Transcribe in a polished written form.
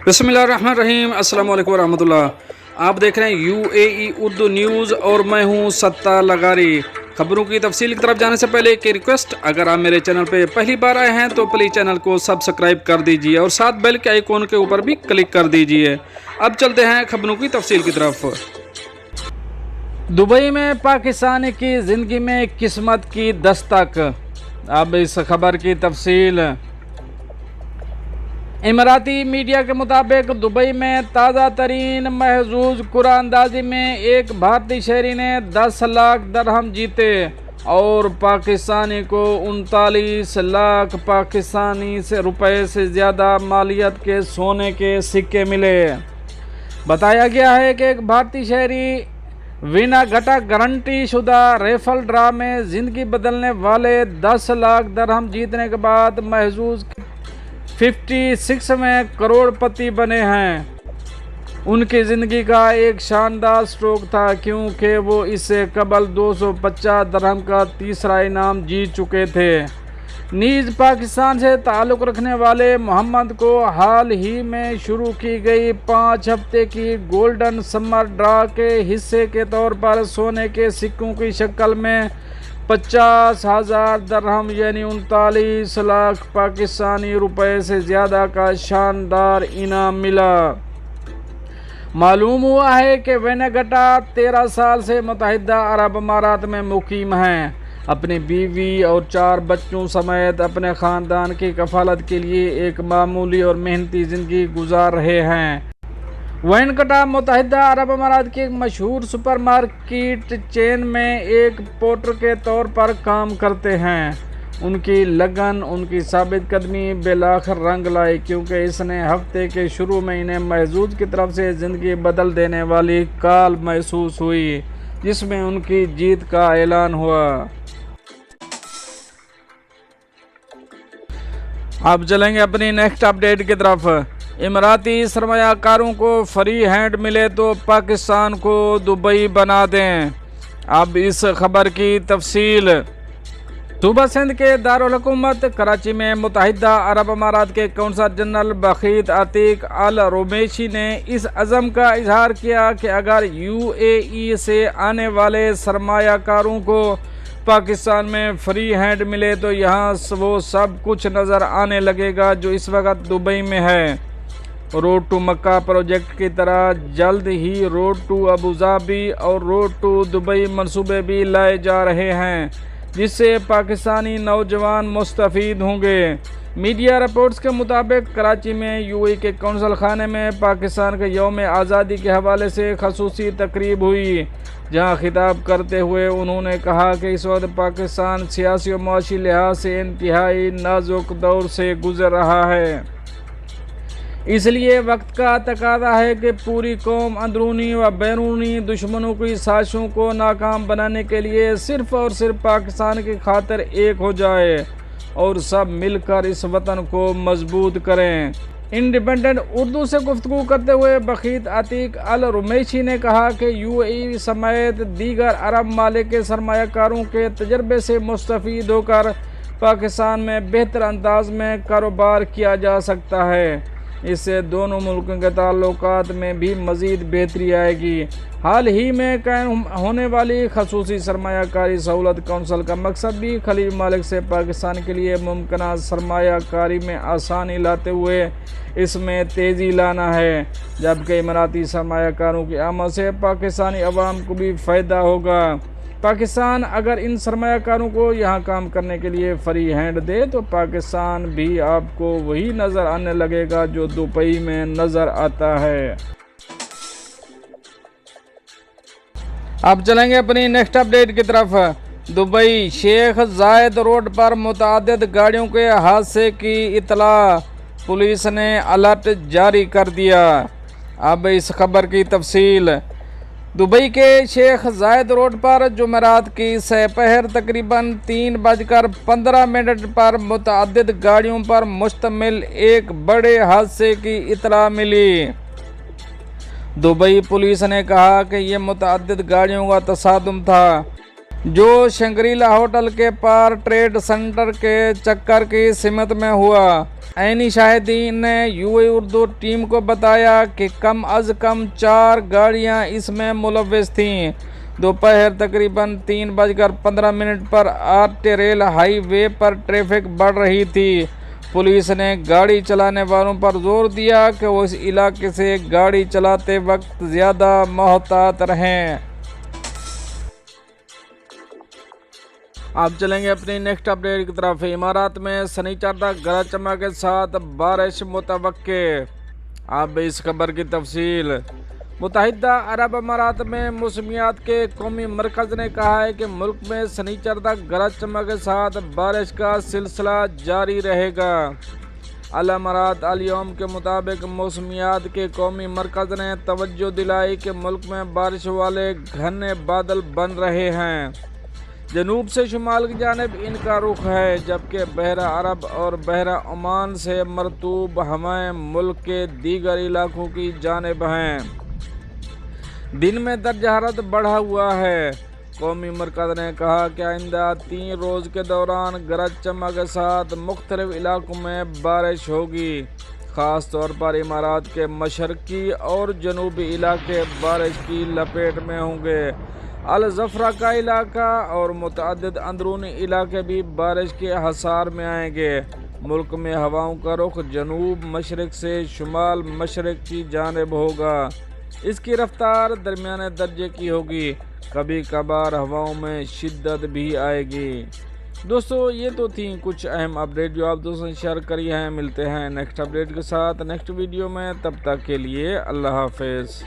बिस्मिल्लाहिर्रहमानिर्रहीम। अस्सलाम वालेकुम रहमतुल्लाह। आप देख रहे हैं UAE उर्दू न्यूज़ और मैं हूं सत्तार लगारी। खबरों की तफसील की तरफ जाने से पहले एक रिक्वेस्ट, अगर आप मेरे चैनल पे पहली बार आए हैं तो प्लीज़ चैनल को सब्सक्राइब कर दीजिए और साथ बेल के आइकॉन के ऊपर भी क्लिक कर दीजिए। अब चलते हैं खबरों की तफसील की तरफ। दुबई में पाकिस्तानी की ज़िंदगी में किस्मत की दस्तक। अब इस खबर की तफसील। इमराती मीडिया के मुताबिक दुबई में ताज़ा तरीन महजूज कुरानंदाजी में एक भारतीय शहरी ने 10 लाख दरहम जीते और पाकिस्तानी को 39 लाख पाकिस्तानी से रुपए से ज़्यादा मालियत के सोने के सिक्के मिले। बताया गया है कि एक भारतीय शहरी बिना घटा गारंटी शुदा रेफल ड्रा में ज़िंदगी बदलने वाले 10 लाख दरहम जीतने के बाद महजूज 56 में करोड़पति बने हैं। उनकी ज़िंदगी का एक शानदार स्ट्रोक था क्योंकि वो इससे कबल 250 दरहम का तीसरा इनाम जीत चुके थे। नीज पाकिस्तान से ताल्लुक़ रखने वाले मोहम्मद को हाल ही में शुरू की गई 5 हफ्ते की गोल्डन समर ड्रा के हिस्से के तौर पर सोने के सिक्कों की शक्ल में 50,000 दरहम यानी 39 लाख पाकिस्तानी रुपए से ज़्यादा का शानदार इनाम मिला। मालूम हुआ है कि वेनेगटा 13 साल से मुत्तहिदा अरब अमारात में मुकीम हैं। अपनी बीवी और 4 बच्चों समेत अपने ख़ानदान की कफालत के लिए एक मामूली और मेहनती ज़िंदगी गुजार रहे हैं। वेनेगटा मुत्तहिदा अरब अमारात की एक मशहूर सुपरमार्केट चेन में एक पोर्टर के तौर पर काम करते हैं। उनकी लगन, उनकी साबित कदमी बेलाखिर रंग लाई क्योंकि इसने हफ्ते के शुरू में इन्हें महजूज की तरफ से ज़िंदगी बदल देने वाली कॉल महसूस हुई जिसमें उनकी जीत का ऐलान हुआ। अब चलेंगे अपनी नेक्स्ट अपडेट की तरफ। इमराती सरमायाकारों को फ्री हैंड मिले तो पाकिस्तान को दुबई बना दें। अब इस खबर की तफसील। सूबा सिंध के दारुल हुकूमत कराची में मुत्तहिदा अरब अमारात के कौंसल जनरल बखीत अतीक अल रुमैशी ने इस अज़म का इजहार किया कि अगर UAE से आने वाले सरमायाकारों को पाकिस्तान में फ्री हैंड मिले तो यहाँ वो सब कुछ नज़र आने लगेगा जो इस वक्त दुबई में है। रोड टू मक्का प्रोजेक्ट की तरह जल्द ही रोड टू अबूधाबी और रोड टू दुबई मंसूबे भी लाए जा रहे हैं जिससे पाकिस्तानी नौजवान मुस्तफ़ीद होंगे। मीडिया रिपोर्ट्स के मुताबिक कराची में UAE के कौंसल खाने में पाकिस्तान के यौम आज़ादी के हवाले से खसूसी तकरीब हुई जहां खिताब करते हुए उन्होंने कहा कि इस वक्त पाकिस्तान सियासी और मुआशी लिहाज से इंतहाई नाजुक दौर से गुजर रहा है। इसलिए वक्त का तकादा है कि पूरी कौम अंदरूनी व बैरूनी दुश्मनों की साजिशों को नाकाम बनाने के लिए सिर्फ़ और सिर्फ पाकिस्तान की खातिर एक हो जाए और सब मिलकर इस वतन को मजबूत करें। इंडिपेंडेंट उर्दू से गुफ्तगू करते हुए बखीत अतीक अल रुमैशी ने कहा कि UAE समेत दीगर अरब मालिक के सरमायाकारों के तजर्बे से मुस्तफ़ीद होकर पाकिस्तान में बेहतर अंदाज में कारोबार किया जा सकता है। इससे दोनों मुल्कों के ताल्लुकात में भी मज़ीद बेहतरी आएगी। हाल ही में कायम होने वाली खसूसी सरमायाकारी सहूलत कौंसल का मकसद भी खलीज मालिक से पाकिस्तान के लिए मुमकिन सरमायाकारी में आसानी लाते हुए इसमें तेज़ी लाना है, जबकि इमराती सरमायाकारों की आमद से पाकिस्तानी अवाम को भी फ़ायदा होगा। पाकिस्तान अगर इन सरमायाकारों को यहाँ काम करने के लिए फ्री हैंड दे तो पाकिस्तान भी आपको वही नज़र आने लगेगा जो दुबई में नज़र आता है। अब चलेंगे अपनी नेक्स्ट अपडेट की तरफ। दुबई शेख जायद रोड पर मुतअद्दिद गाड़ियों के हादसे की इतला, पुलिस ने अलर्ट जारी कर दिया। अब इस खबर की तफसील। दुबई के शेख जायद रोड पर जुमेरात की सपहर तकरीबन 3:15 पर मुतअद्दिद गाड़ियों पर मुश्तमिल एक बड़े हादसे की इतला मिली। दुबई पुलिस ने कहा कि यह मुतअद्दिद गाड़ियों का तसादुम था। जो शंग्रीला होटल के पार ट्रेड सेंटर के चक्कर की सिमत में हुआ। ऐनी शाहिदीन ने यूए उर्दू टीम को बताया कि कम अज़ कम 4 गाड़ियां इसमें मुलव्वस थीं। दोपहर तकरीबन 3:15 पर आरटी रेल हाईवे पर ट्रैफिक बढ़ रही थी। पुलिस ने गाड़ी चलाने वालों पर जोर दिया कि वो इस इलाके से गाड़ी चलाते वक्त ज़्यादा मोहतात रहें। आप चलेंगे अपनी नेक्स्ट अपडेट की तरफ। इमारात में शनिचर तक गरज चमक के साथ बारिश मुतवक्के। अब इस खबर की तफसील। मुत्तहिदा अरब अमारात में मौसमियात के कौमी मरकज़ ने कहा है कि मुल्क में शनिचर तक गरज चमक के साथ बारिश का सिलसिला जारी रहेगा। अल अमारात अल यौम के मुताबिक मौसमियात के कौमी मरकज़ ने तवज्जो दिलाई कि मुल्क में बारिश वाले घने बादल बन रहे हैं। जनूब से शुमाल की जानिब इनका रुख है, जबकि बहरा अरब और बहरा ओमान से मरतूब हवाएं मुल्क के दीगर इलाकों की जानिब हैं। दिन में दर्जा हरारत बढ़ा हुआ है। कौमी मरकज़ ने कहा कि आइंदा 3 रोज़ के दौरान गरज चमक के साथ मुख्तलिफ इलाकों में बारिश होगी। ख़ास तौर पर इमारात के मशरकी और जनूबी इलाके बारिश की लपेट में होंगे। अल ज़फ़रा का इलाका और मुतअद्दिद अंदरूनी इलाके भी बारिश के हसार में आएंगे। मुल्क में हवाओं का रुख जनूब मशरक़ से शुमाल मशरक़ की जानिब होगा। इसकी रफ्तार दरमियाने दर्जे की होगी, कभी कभार हवाओं में शिद्दत भी आएगी। दोस्तों, ये तो थी कुछ अहम अपडेट जो आप दोस्तों ने शेयर करी हैं। मिलते हैं नेक्स्ट अपडेट के साथ नेक्स्ट वीडियो में, तब तक के लिए अल्लाह हाफ़िज़।